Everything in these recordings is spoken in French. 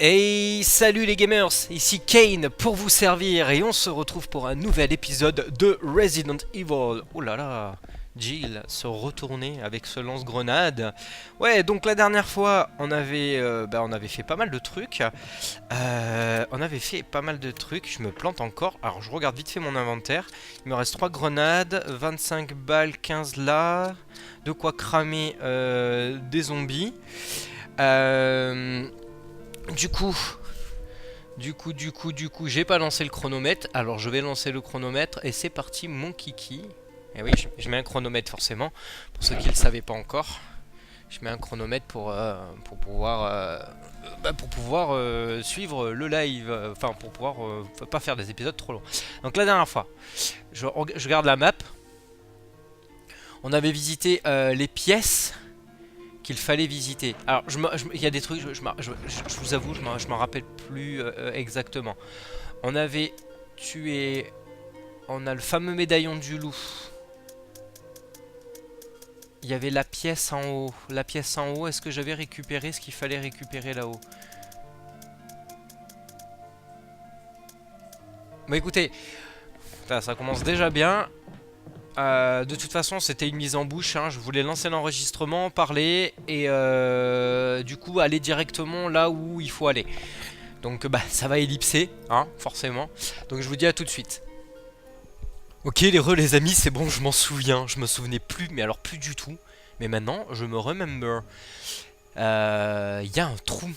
Hey, salut les gamers, ici Kane pour vous servir et on se retrouve pour un nouvel épisode de Resident Evil. Oh là là, Jill se retourner avec ce lance-grenade. Ouais, donc la dernière fois on avait fait pas mal de trucs. Je me plante encore. Alors je regarde vite fait mon inventaire. Il me reste 3 grenades, 25 balles, 15 là. De quoi cramer des zombies. Du coup, j'ai pas lancé le chronomètre. Alors je vais lancer le chronomètre et c'est parti mon kiki. Et oui, je mets un chronomètre forcément. Pour ceux qui le savaient pas encore, je mets un chronomètre pour pouvoir suivre le live. Enfin, pour pouvoir pas faire des épisodes trop longs. Donc la dernière fois, je regarde la map. On avait visité les pièces qu'il fallait visiter. Alors, il y a des trucs, je vous avoue, je m'en rappelle plus exactement. On avait tué... On a le fameux médaillon du loup. Il y avait la pièce en haut. La pièce en haut, est-ce que j'avais récupéré ce qu'il fallait récupérer là-haut? Bah écoutez, ça commence déjà bien. De toute façon c'était une mise en bouche, hein. Je voulais lancer l'enregistrement, parler et du coup aller directement là où il faut aller. Donc bah ça va ellipser, hein, forcément. Donc je vous dis à tout de suite. Ok les amis, c'est bon, je m'en souviens. Je me souvenais plus, mais alors plus du tout. Mais maintenant je me remember. Il y a un trou.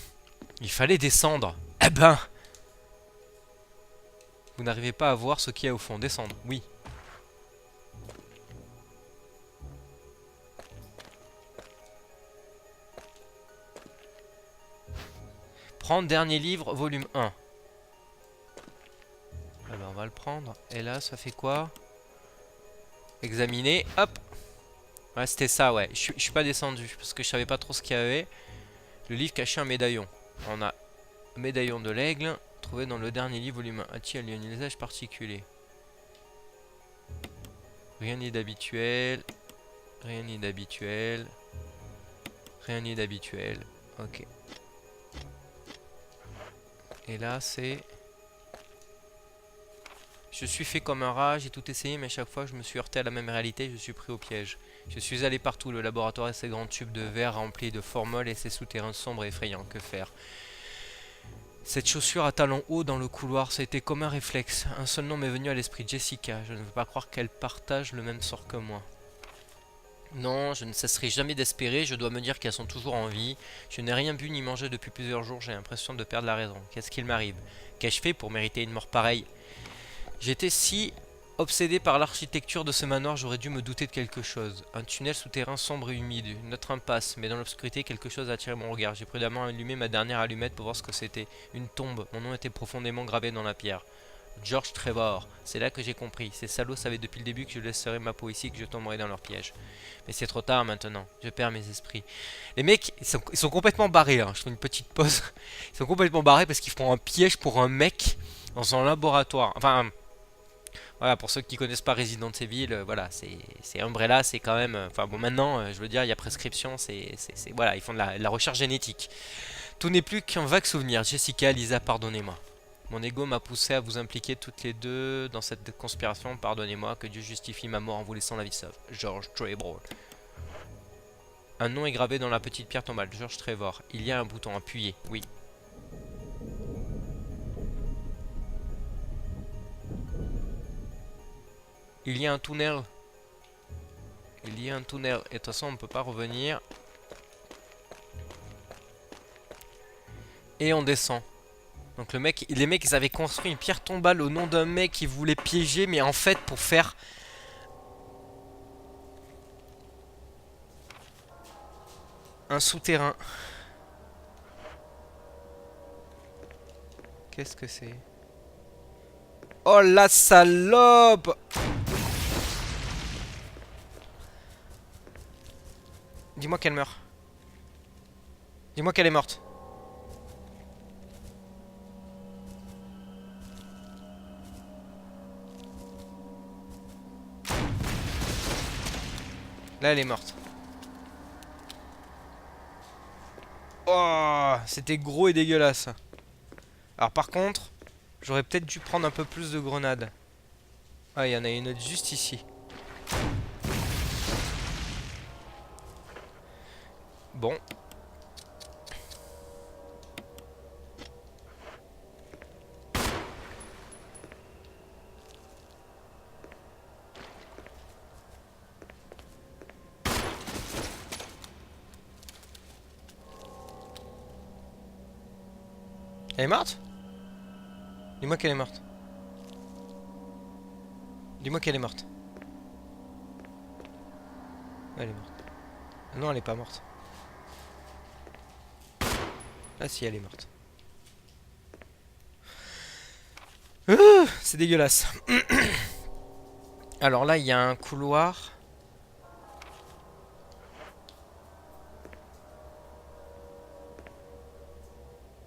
Il fallait descendre. Eh ben, vous n'arrivez pas à voir ce qu'il y a au fond. Descendre, oui. Prendre dernier livre, volume 1. Ah ben on va le prendre. Et là, ça fait quoi? Examiner, hop. Ouais, c'était ça, ouais. Je suis pas descendu parce que je savais pas trop ce qu'il y avait. Le livre cachait un médaillon. On a un médaillon de l'aigle, trouvé dans le dernier livre, volume 1. A-t-il un usage particulier? Rien ni d'habituel. Rien ni d'habituel. Rien ni d'habituel. Ok. Et là, c'est... Je suis fait comme un rat, j'ai tout essayé, mais à chaque fois je me suis heurté à la même réalité, je suis pris au piège. Je suis allé partout, le laboratoire et ses grands tubes de verre remplis de formol et ses souterrains sombres et effrayants. Que faire? Cette chaussure à talons hauts dans le couloir, ça a été comme un réflexe. Un seul nom m'est venu à l'esprit, Jessica. Je ne veux pas croire qu'elle partage le même sort que moi. Non, je ne cesserai jamais d'espérer, je dois me dire qu'elles sont toujours en vie. Je n'ai rien bu ni mangé depuis plusieurs jours, j'ai l'impression de perdre la raison. Qu'est-ce qu'il m'arrive? Qu'ai-je fait pour mériter une mort pareille? J'étais si obsédé par l'architecture de ce manoir, j'aurais dû me douter de quelque chose. Un tunnel souterrain sombre et humide, une autre impasse, mais dans l'obscurité, quelque chose a attiré mon regard. J'ai prudemment allumé ma dernière allumette pour voir ce que c'était. Une tombe, mon nom était profondément gravé dans la pierre. George Trevor, c'est là que j'ai compris. Ces salauds savaient depuis le début que je laisserais ma peau ici, que je tomberais dans leur piège. Mais c'est trop tard maintenant, je perds mes esprits. Les mecs, ils sont complètement barrés, hein. Je fais une petite pause. Ils sont complètement barrés parce qu'ils font un piège pour un mec dans un laboratoire. Enfin... Voilà, pour ceux qui connaissent pas Resident Evil, voilà, c'est Umbrella, c'est quand même... Enfin bon, maintenant, je veux dire, il y a prescription, voilà, ils font de la recherche génétique. Tout n'est plus qu'un vague souvenir. Jessica, Lisa, pardonnez-moi. Mon ego m'a poussé à vous impliquer toutes les deux dans cette conspiration. Pardonnez-moi, que Dieu justifie ma mort en vous laissant la vie sauve. George Trevor. Un nom est gravé dans la petite pierre tombale. George Trevor. Il y a un bouton, appuyé. Oui. Il y a un tunnel. Il y a un tunnel. Et de toute façon, on ne peut pas revenir. Et on descend. Donc les mecs, ils avaient construit une pierre tombale au nom d'un mec qui voulait piéger, mais en fait pour faire... un souterrain. Qu'est-ce que c'est? Oh la salope! Dis-moi qu'elle meurt. Dis-moi qu'elle est morte. Là, elle est morte. Oh, c'était gros et dégueulasse. Alors par contre, j'aurais peut-être dû prendre un peu plus de grenades. Ah, il y en a une autre juste ici. Bon. Elle est morte? Dis-moi qu'elle est morte. Dis-moi qu'elle est morte. Elle est morte. Ah non, elle est pas morte. Ah si, elle est morte. C'est dégueulasse. Alors là, il y a un couloir.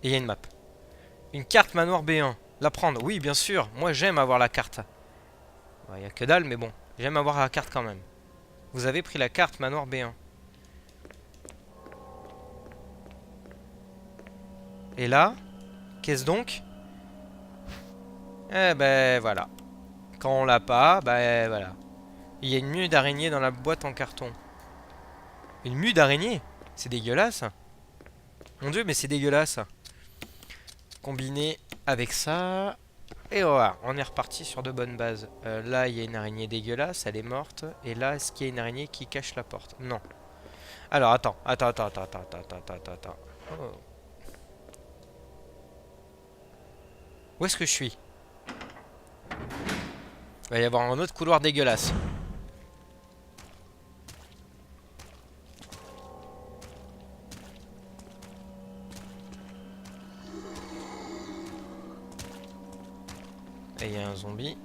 Et il y a une map. Une carte manoir B1. La prendre? Oui, bien sûr. Moi, j'aime avoir la carte. Il n'y a que dalle, mais bon. J'aime avoir la carte quand même. Vous avez pris la carte manoir B1. Et là, qu'est-ce donc? Eh ben voilà. Quand on l'a pas, ben voilà. Il y a une mue d'araignée dans la boîte en carton. Une mue d'araignée? C'est dégueulasse. Mon dieu, mais c'est dégueulasse. Combiné avec ça. Et voilà, on est reparti sur de bonnes bases. Là, il y a une araignée dégueulasse, elle est morte. Et là, est-ce qu'il y a une araignée qui cache la porte? Non. Alors, attends. Oh. Où est-ce que je suis? Il va y avoir un autre couloir dégueulasse. Et il y a un zombie.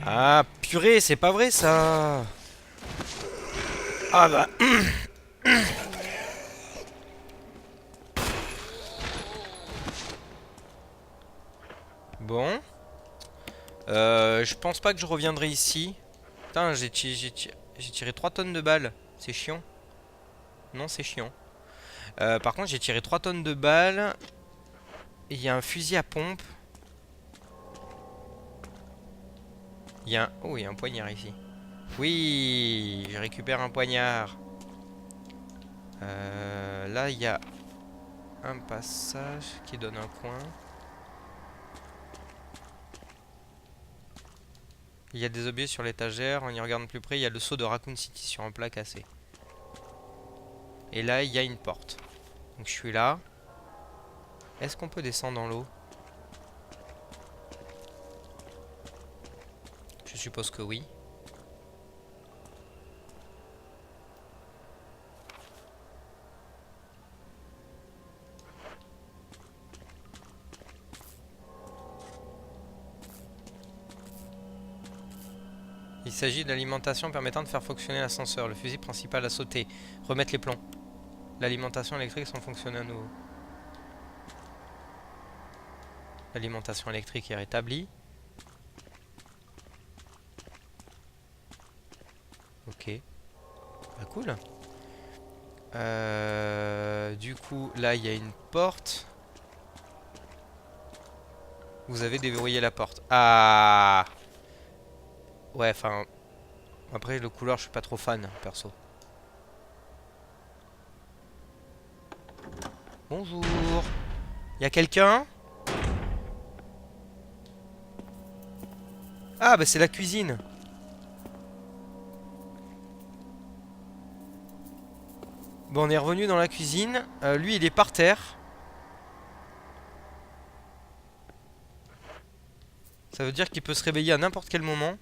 Ah, purée, c'est pas vrai ça. Ah bah. Bon. Je pense pas que je reviendrai ici. Putain, j'ai tiré 3 tonnes de balles. C'est chiant. Non, c'est chiant. Par contre, j'ai tiré 3 tonnes de balles. Il y a un fusil à pompe. Il y a un... Oh, il y a un poignard ici. Oui, je récupère un poignard. Là, il y a un passage qui donne un coin. Il y a des objets sur l'étagère. On y regarde de plus près. Il y a le seau de Raccoon City sur un plat cassé. Et là, il y a une porte. Donc, je suis là. Est-ce qu'on peut descendre dans l'eau? Je suppose que oui. Il s'agit de l'alimentation permettant de faire fonctionner l'ascenseur. Le fusil principal a sauté. Remettre les plombs. L'alimentation électrique sans fonctionner à nouveau. L'alimentation électrique est rétablie. Ok. Ah, cool. Du coup, là, il y a une porte. Vous avez déverrouillé la porte. Ah. Ouais, enfin... Après, le couloir, je suis pas trop fan, perso. Bonjour. Y a quelqu'un? Ah, bah c'est la cuisine. Bon, on est revenu dans la cuisine. Lui, il est par terre. Ça veut dire qu'il peut se réveiller à n'importe quel moment.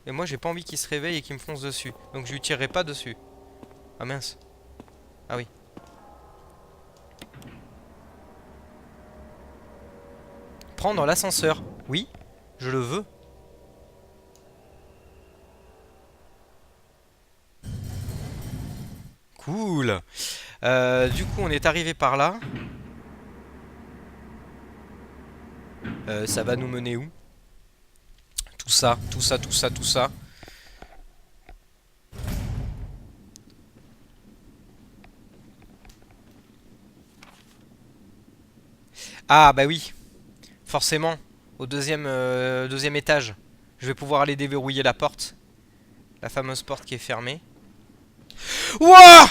Et moi, j'ai pas envie qu'il se réveille et qu'il me fonce dessus. Donc, je lui tirerai pas dessus. Ah mince. Ah oui. Prendre l'ascenseur. Oui, je le veux. Cool. Du coup, on est arrivé par là. Ça va nous mener où? Tout ça, tout ça, tout ça, tout ça. Ah bah oui, forcément. Au deuxième étage. Je vais pouvoir aller déverrouiller la porte. La fameuse porte qui est fermée. Wouah!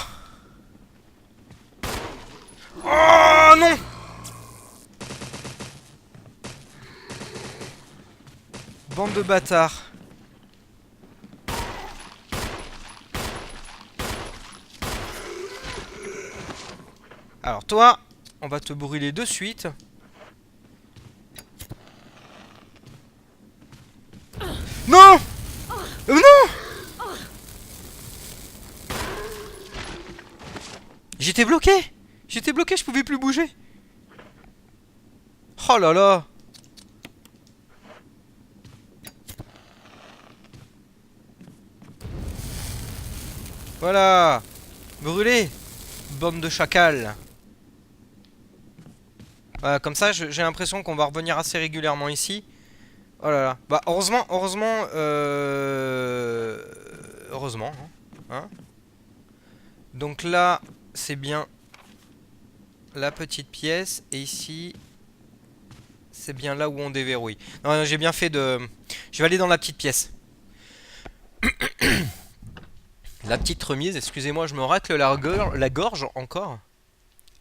Oh non! Bande de bâtards. Alors toi, on va te brûler de suite. Non! Non! J'étais bloqué! J'étais bloqué, je pouvais plus bouger. Oh là là! Voilà! Brûlé! Bande de chacals. Voilà, comme ça, j'ai l'impression qu'on va revenir assez régulièrement ici. Oh là là. Bah, heureusement, heureusement, hein. Donc là, c'est bien la petite pièce. Et ici, c'est bien là où on déverrouille. Non, non, j'ai bien fait de... Je vais aller dans la petite pièce. La petite remise, excusez-moi, je me racle la gorge encore.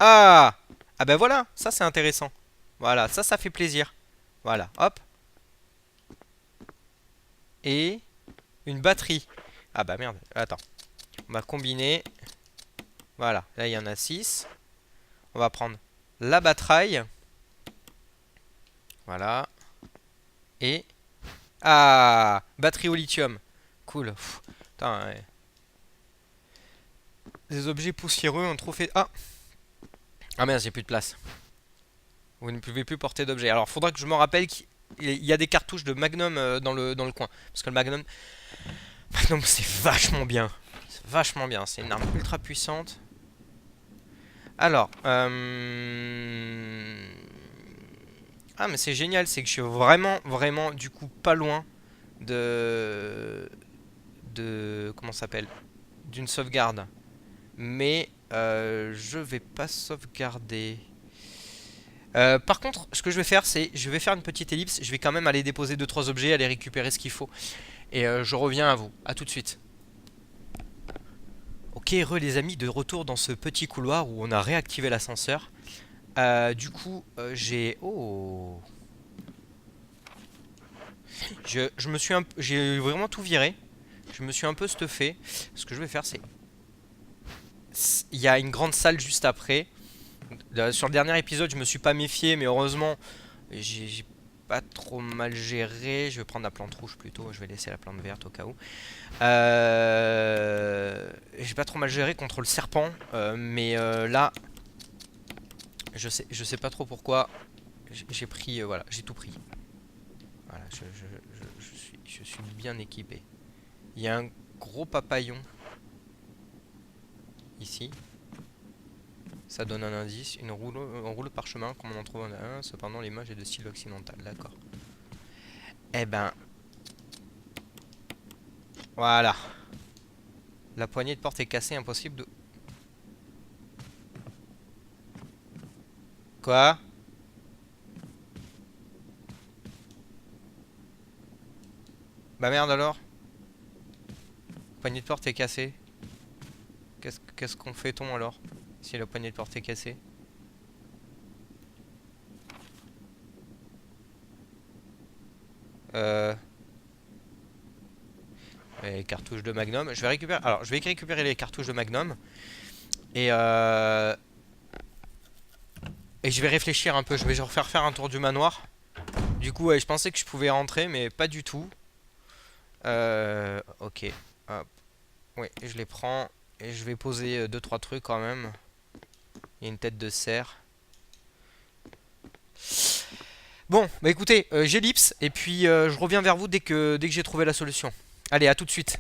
Ah! Ah ben voilà, ça c'est intéressant. Voilà, ça fait plaisir. Voilà, hop. Et une batterie. Ah bah merde, attends. On va combiner. Voilà, là il y en a 6. On va prendre la batterie. Voilà. Et... Ah! Batterie au lithium. Cool. Pff, putain, ouais. Des objets poussiéreux ont trop fait... Ah! Ah merde, j'ai plus de place. Vous ne pouvez plus porter d'objets. Alors, faudra que je me rappelle qu'il y a des cartouches de Magnum dans le coin. Parce que le Magnum... Magnum, c'est vachement bien. C'est vachement bien. C'est une arme ultra puissante. Alors... Ah, mais c'est génial. C'est que je suis vraiment, vraiment, du coup, pas loin de... Comment ça s'appelle? D'une sauvegarde. Mais je vais pas sauvegarder. Par contre, ce que je vais faire, c'est je vais faire une petite ellipse. Je vais quand même aller déposer 2-3 objets, aller récupérer ce qu'il faut. Et je reviens à vous. À tout de suite. Ok, les amis, de retour dans ce petit couloir où on a réactivé l'ascenseur. Du coup, j'ai... Oh. Je me suis j'ai vraiment tout viré. Je me suis un peu stuffé. Ce que je vais faire, c'est... Il y a une grande salle juste après. Sur le dernier épisode, je me suis pas méfié, mais heureusement, j'ai pas trop mal géré. Je vais prendre la plante rouge plutôt. Je vais laisser la plante verte au cas où. J'ai pas trop mal géré contre le serpent, mais là, je sais pas trop pourquoi. J'ai pris, voilà, j'ai tout pris. Voilà, je suis bien équipé. Il y a un gros papillon ici. Ça donne un indice, un rouleau parchemin, comme on en trouve un, cependant l'image est de style occidental, d'accord. Eh ben... Voilà. La poignée de porte est cassée, impossible de... Quoi? Bah merde alors. La poignée de porte est cassée. Qu'est-ce qu'on fait-on alors? Si la poignée de porte est cassée. Les cartouches de Magnum. Je vais récupérer. Alors, je vais récupérer les cartouches de Magnum. Et et je vais réfléchir un peu. Je vais refaire faire un tour du manoir. Du coup, ouais, je pensais que je pouvais rentrer, mais pas du tout. Ok. Hop. Oui, je les prends. Et je vais poser 2-3 trucs quand même. Il y a une tête de cerf. Bon, bah écoutez, j'ellipse. Et puis je reviens vers vous dès que j'ai trouvé la solution. Allez, à tout de suite.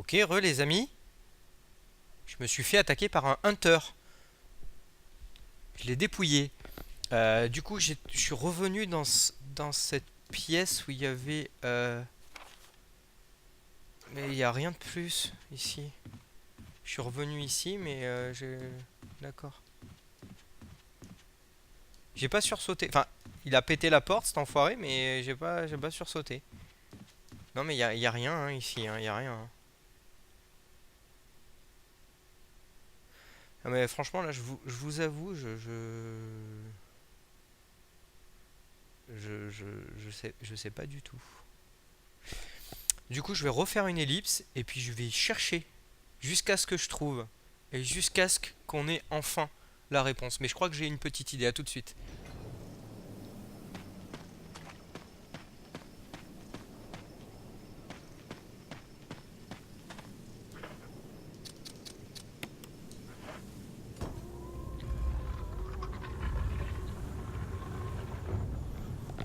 Ok, les amis. Je me suis fait attaquer par un hunter. Je l'ai dépouillé. Du coup, je suis revenu dans cette pièce où il y avait... Mais il n'y a rien de plus ici. Je suis revenu ici, mais j'ai... D'accord. J'ai pas sursauté. Enfin, il a pété la porte, cet enfoiré, mais j'ai pas sursauté. Non, mais il y a rien hein, ici, hein, il y a rien. Hein. Ah, mais franchement, là, je vous avoue, je sais pas du tout. Du coup, je vais refaire une ellipse et puis je vais chercher jusqu'à ce que je trouve et jusqu'à ce qu'on ait enfin la réponse. Mais je crois que j'ai une petite idée. À tout de suite.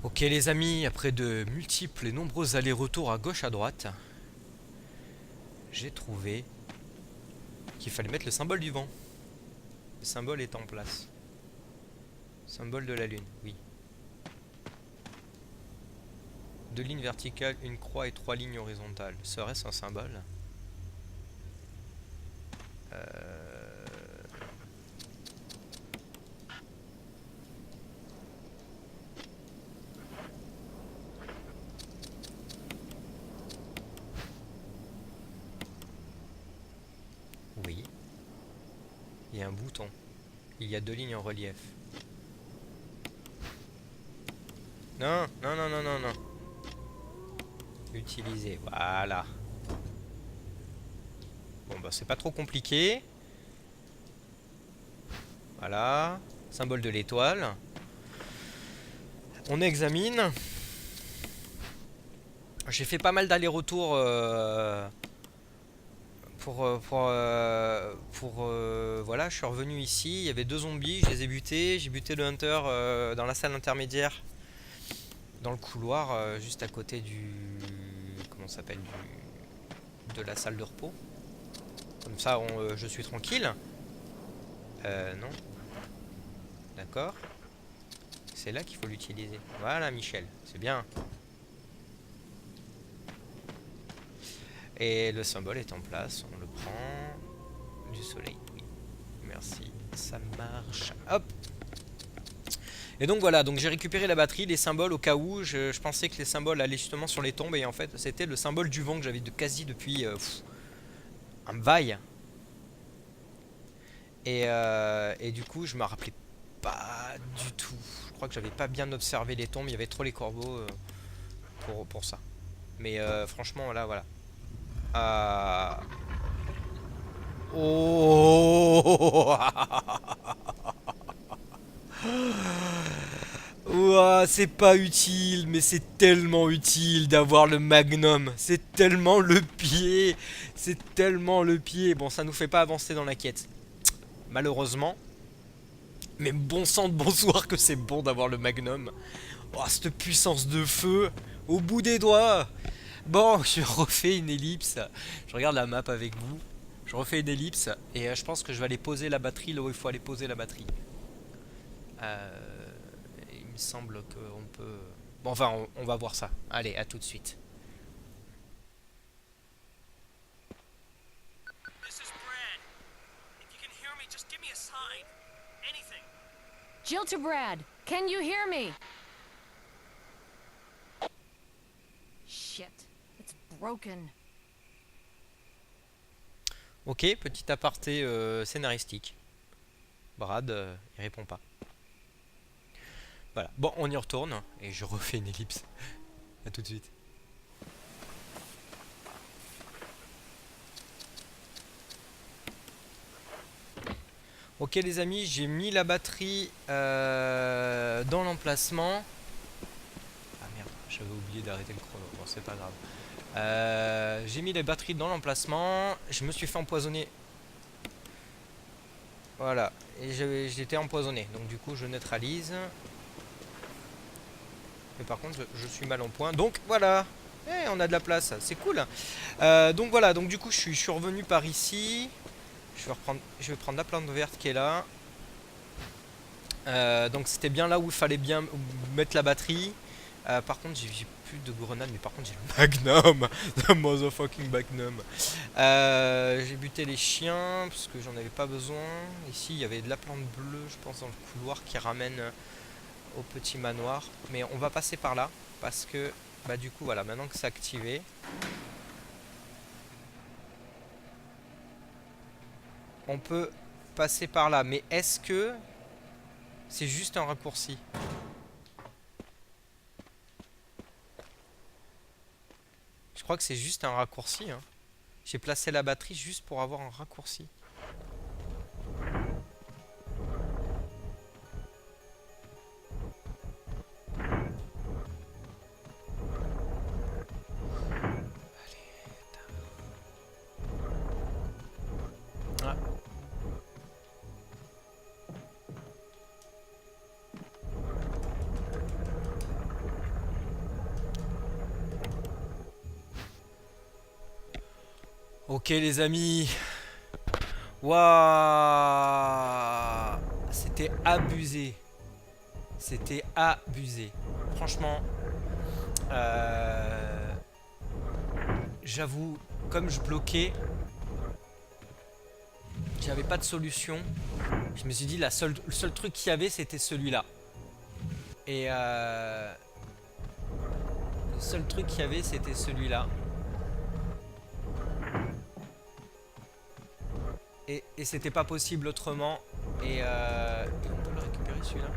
Ok les amis, après de multiples et nombreux allers-retours à gauche à droite, j'ai trouvé qu'il fallait mettre le symbole du vent. Le symbole est en place. Symbole de la lune, oui. 2 lignes verticales, une croix et 3 lignes horizontales. Serait-ce un symbole? Oui. Il y a un bouton. Il y a 2 lignes en relief. Non, non, non, non, non, non. Utiliser, voilà. Bon bah c'est pas trop compliqué. Voilà. Symbole de l'étoile. On examine. J'ai fait pas mal d'allers-retours voilà, je suis revenu ici, il y avait 2 zombies, je les ai butés, j'ai buté le hunter dans la salle intermédiaire, dans le couloir, juste à côté du... comment ça s'appelle, de la salle de repos. Comme ça, je suis tranquille. Non. D'accord. C'est là qu'il faut l'utiliser. Voilà, Michel, c'est bien. Et le symbole est en place, on le prend. Du soleil, oui. Merci, ça marche. Hop. Et donc voilà, donc j'ai récupéré la batterie, les symboles au cas où. Je pensais que les symboles allaient justement sur les tombes. Et en fait, c'était le symbole du vent que j'avais quasi depuis un bail. Et du coup, je me rappelais pas du tout. Je crois que j'avais pas bien observé les tombes. Il y avait trop les corbeaux pour ça. Mais franchement, là, voilà. Oh ouah, c'est pas utile, mais c'est tellement utile d'avoir le magnum. C'est tellement le pied. C'est tellement le pied. Bon, ça nous fait pas avancer dans la quête. Malheureusement. Mais bon sang de bonsoir que c'est bon d'avoir le magnum. Oh, cette puissance de feu. Au bout des doigts. Bon, je refais une ellipse. Je regarde la map avec vous. Je refais une ellipse. Et je pense que je vais aller poser la batterie là où il faut aller poser la batterie. Il me semble qu'on peut... Bon, enfin, on va voir ça. Allez, à tout de suite. Jill to Brad, can you hear me? Shit, it's broken. Ok, petit aparté scénaristique. Brad, il répond pas. Voilà, bon, on y retourne et je refais une ellipse. À tout de suite. Ok les amis, j'ai mis la batterie dans l'emplacement. Ah merde, j'avais oublié d'arrêter le chrono. Bon, c'est pas grave. J'ai mis les batteries dans l'emplacement. Je me suis fait empoisonner. Voilà, et j'étais empoisonné. Donc du coup, je neutralise. Mais par contre, je suis mal en point. Donc voilà. Eh, on a de la place, c'est cool. Donc voilà, donc du coup je suis revenu par ici. Je vais prendre la plante verte qui est là. Donc c'était bien là où il fallait bien mettre la batterie. Par contre j'ai plus de grenades, mais par contre j'ai le magnum. The motherfucking magnum. J'ai buté les chiens parce que j'en avais pas besoin. Ici il y avait de la plante bleue je pense dans le couloir qui ramène au petit manoir. Mais on va passer par là parce que bah du coup voilà, maintenant que c'est activé, on peut passer par là. Mais est-ce que c'est juste un raccourci? Je crois que c'est juste un raccourci, hein. J'ai placé la batterie juste pour avoir un raccourci. Ah. Ok les amis. Waouh. C'était abusé. C'était abusé. Franchement, j'avoue, comme je bloquais, j'avais pas de solution. Je me suis dit, le seul truc qu'il y avait, c'était celui-là. Et le seul truc qu'il y avait, c'était celui-là. Et c'était pas possible autrement. Et on peut le récupérer celui-là.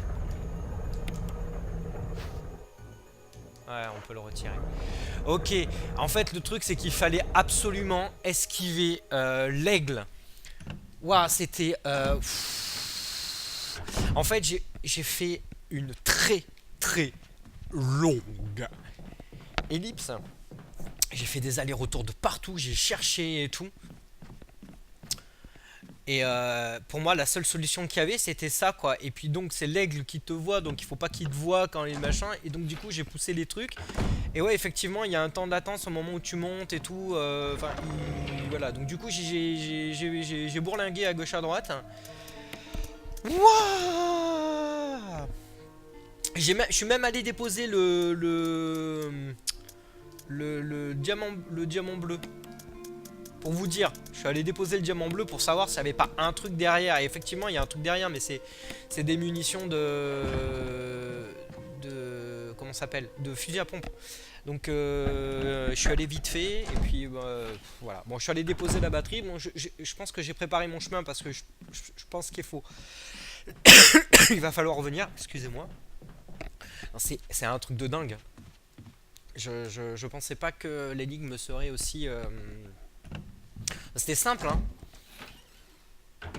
Ouais, on peut le retirer. Ok, en fait le truc c'est qu'il fallait absolument esquiver l'aigle. Waouh, c'était... En fait j'ai fait une très longue ellipse. J'ai fait des allers-retours de partout, j'ai cherché et tout. Et pour moi, la seule solution qu'il y avait, c'était ça, quoi. Et puis donc, c'est l'aigle qui te voit, donc il faut pas qu'il te voit quand il est machin. Et donc, du coup, j'ai poussé les trucs. Et ouais, effectivement, il y a un temps d'attente au moment où tu montes et tout. Enfin, voilà. Donc, du coup, j'ai bourlingué à gauche à droite. Wouah. Je suis même allé déposer le diamant bleu. Pour vous dire, je suis allé déposer le diamant bleu pour savoir s'il n'y avait pas un truc derrière. Et effectivement, il y a un truc derrière, mais c'est des munitions comment ça s'appelle, de fusil à pompe. Donc je suis allé vite fait et puis voilà. Bon, je suis allé déposer la batterie. Bon, je pense que j'ai préparé mon chemin parce que je pense qu'il faut. Il va falloir revenir. Excusez-moi. C'est un truc de dingue. Je pensais pas que l'énigme serait aussi. C'était simple, hein.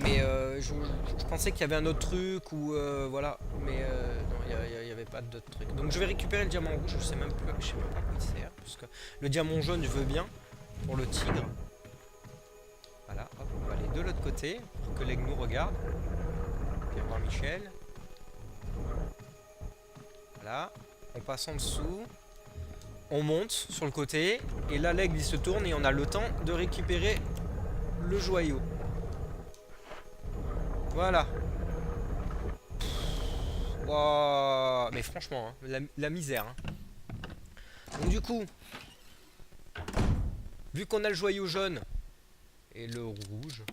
Mais je pensais qu'il y avait un autre truc ou voilà. Mais non, il n'y avait pas d'autre truc. Donc je vais récupérer le diamant rouge. Je sais même pas quoi il sert. Parce que le diamant jaune, je veux bien pour le tigre. Voilà, hop, on va aller de l'autre côté pour que l'aigle nous regarde. Viens voir Michel. Voilà, on passe en dessous. On monte sur le côté. Et là, l'aigle il se tourne et on a le temps de récupérer le joyau. Voilà. Wow. Mais franchement, hein, la misère. Hein. Donc du coup, vu qu'on a le joyau jaune et le rouge,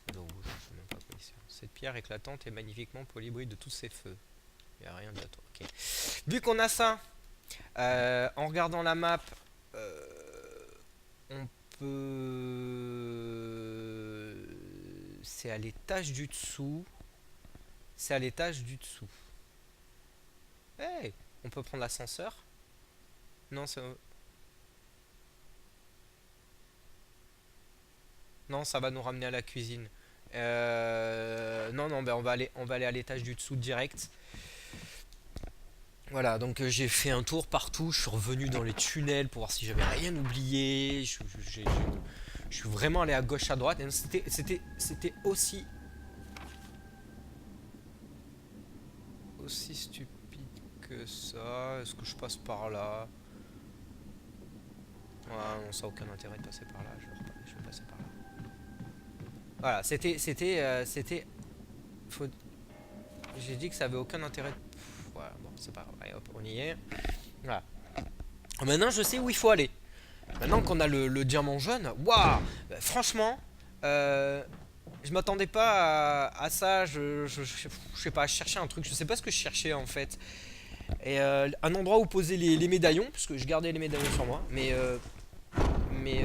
je sais même pas quoi il sert. Cette pierre éclatante est magnifiquement polie de tous ses feux. Il n'y a rien d'autre. Ok. Vu qu'on a ça, en regardant la map, on peut... C'est à l'étage du dessous. C'est à l'étage du dessous. Hey, on peut prendre l'ascenseur? Non, non, ça va nous ramener à la cuisine. Non, non, ben on va aller à l'étage du dessous direct. Voilà, donc j'ai fait un tour partout. Je suis revenu dans les tunnels pour voir si j'avais rien oublié. Je suis vraiment allé à gauche, à droite. C'était aussi stupide que ça. Est-ce que je passe par là? non, ça n'a aucun intérêt de passer par là. Je vais passer par là. Voilà, j'ai dit que ça avait aucun intérêt. Voilà, bon, c'est pas grave. Allez, hop, on y est. Voilà. Maintenant, je sais où il faut aller. Maintenant qu'on a le diamant jaune, waouh, franchement, je m'attendais pas à ça. Je sais pas, je cherchais un truc. Je sais pas ce que je cherchais en fait. Et un endroit où poser les médaillons, puisque je gardais les médaillons sur moi, mais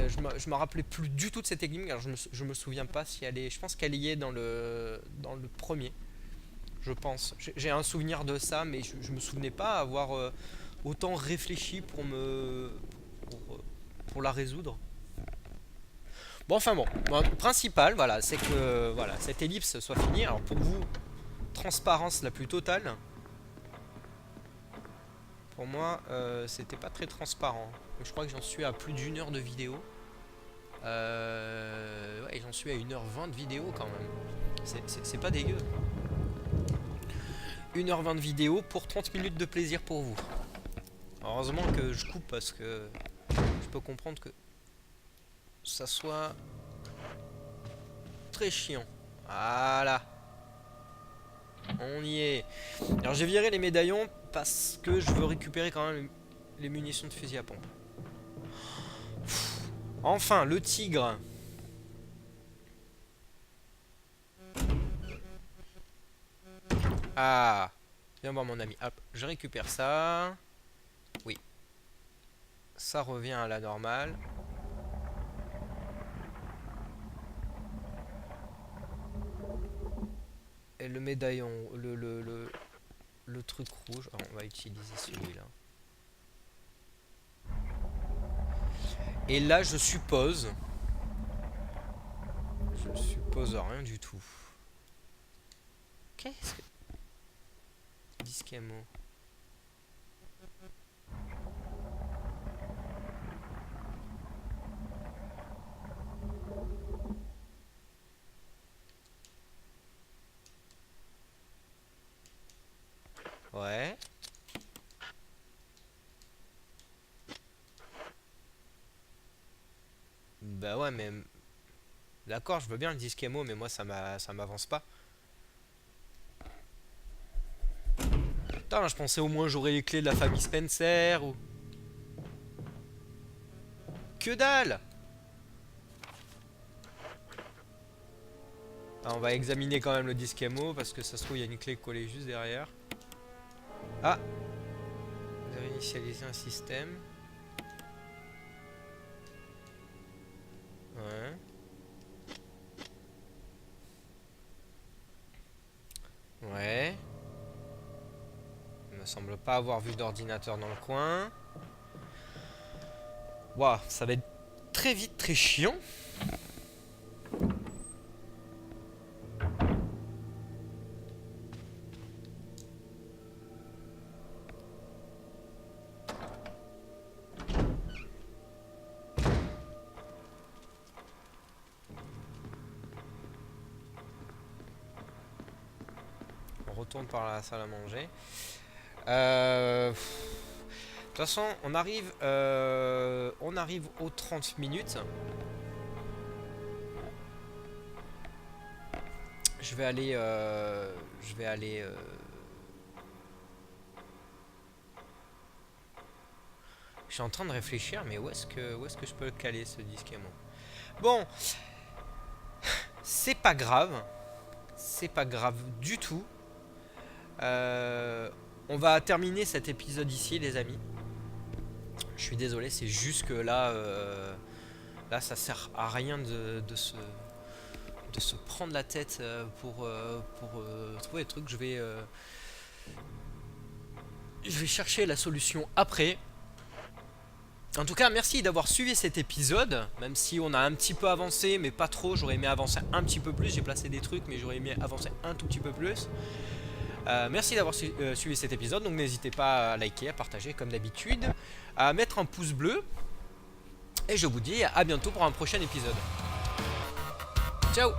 je me rappelais plus du tout de cette énigme. Alors je me souviens pas si elle est. Je pense qu'elle y est dans le premier. Je pense. J'ai un souvenir de ça, mais je me souvenais pas avoir autant réfléchi pour la résoudre. Bon, enfin bon. Bon, le principal, voilà, c'est que voilà, cette ellipse soit finie. Alors pour vous, transparence la plus totale. Pour moi, c'était pas très transparent. Je crois que j'en suis à plus d'une heure de vidéo. Ouais, j'en suis à 1h20 de vidéo quand même. C'est pas dégueu. 1h20 de vidéo pour 30 minutes de plaisir pour vous. Heureusement que je coupe parce que je peux comprendre que ça soit très chiant. Voilà. On y est. Alors j'ai viré les médaillons parce que je veux récupérer quand même les munitions de fusil à pompe. Enfin, le tigre. Ah, viens voir mon ami. Hop, je récupère ça. Oui. Ça revient à la normale. Et le médaillon, le truc rouge. Oh, on va utiliser celui-là. Et là, je suppose rien du tout. Qu'est-ce que... Disque ammo. Ouais. Bah ouais, mais... D'accord, je veux bien le disque ammo, mais moi ça m'avance pas. Putain, je pensais au moins j'aurais les clés de la famille Spencer ou... Que dalle! Ah, on va examiner quand même le disque ammo parce que ça se trouve il y a une clé collée juste derrière. Ah! Vous avez initialisé un système. Ouais. Ouais. Il me semble pas avoir vu d'ordinateur dans le coin. Waouh, ça va être très vite très chiant. On retourne par la salle à manger. De toute façon, on arrive aux 30 minutes. Je vais aller je suis en train de réfléchir, mais où est-ce que je peux le caler ce disque ammo? Bon, c'est pas grave du tout. On va terminer cet épisode ici, les amis. Je suis désolé, c'est juste que là, ça sert à rien de se prendre la tête pour trouver des trucs. Je vais chercher la solution après. En tout cas, merci d'avoir suivi cet épisode. Même si on a un petit peu avancé, mais pas trop. J'aurais aimé avancer un petit peu plus. J'ai placé des trucs, mais j'aurais aimé avancer un tout petit peu plus. Merci d'avoir suivi cet épisode. Donc n'hésitez pas à liker, à partager comme d'habitude, à mettre un pouce bleu. Et je vous dis à bientôt pour un prochain épisode. Ciao!